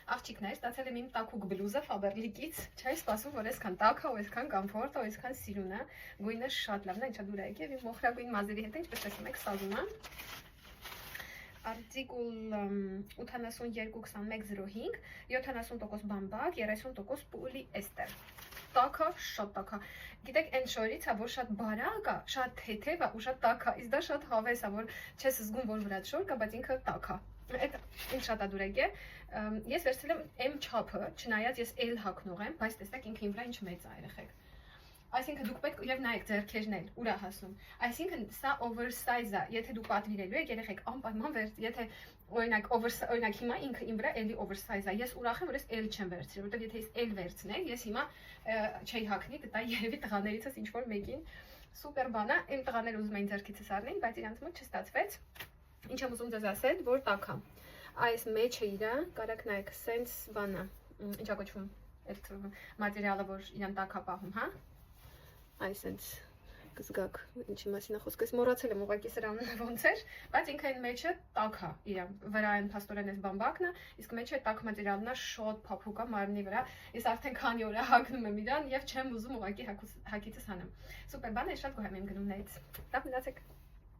Աղջիկներ, ստացել եմ իմ տաքուկ բլուզը Faberlic-ից, չէի սպասում, որ այսքան տաք է, այսքան կոմֆորտ է, այսքան սիրուն է, գույնը շատ լավն է, ինչա դուր է եկել, իմ մոխրագույն մազերի հետ է, ինչպես տեսնում եք, սազում է։ Article 822105, 70% բամբակ, 30% պոլիէստեր։ Տաքը, շատ տաքը։ Գիտեք, այն շորից է, որ շատ բարակ է, շատ թեթև է ու շատ տաք է, իսկ դա շատ հավես է, որ չես զգում, որ վրա շոր կա, բայց ինքը տաք է։ Այդ ինձ շատ է դուր եկել։ Ես վերցրել եմ M չափը, չնայած ես L հագնող եմ, բայց տեսեք ինքը իմ վրա ինչ մեծ է, երեխեք։ Այսինքն դուք պետք եւ նայեք ձեռքերն էլ ուր է հասնում։ Այսինքն սա oversize է, եթե դուք պատվիրելու եք երեխեք անպայման եթե օրինակ օրինակ հիմա ինքը իմ վրա էլի oversize է։ Ես ուրախ եմ, որ ես L չեմ վերցրել, որովհետեւ եթե ես L վերցնեի, ես հիմա չէի հագնի, կտա երևի տղաներիցս ինչ որ մեկին սուպեր բան է։ Իմ տղաները ուզում էին ձեռքիցս առնեն, բայց իրանց մոտ չստացվեց։ Ինչ եմ ուզում ձեզ ասել, որ տաք է։ Այս մեջը իրա, կարաք նայեք, sense բան է։ Ինչա կոչվում այդ մատերիալը, որ իրան տաք է պահում, հա։ Այսինքն կզգաք ինչի մասին է խոսքը, ես մոռացել եմ ուղղակի սրա անունը ոնց էր, բայց ինքը այն մեջը տաք է, իր վրայեն փաստորեն էս բամբակն է, իսկ մեջը տաք մատերիալն է, շատ փափուկ է մարմնի վրա։ Ես արդեն քանի օր է հագնում եմ իրան եւ չեմ ուզում ուղղակի հագիցս հանեմ։ Սուպեր բան է, շատ գոհ եմ իմ գնումներից։ Լավ մնացեք։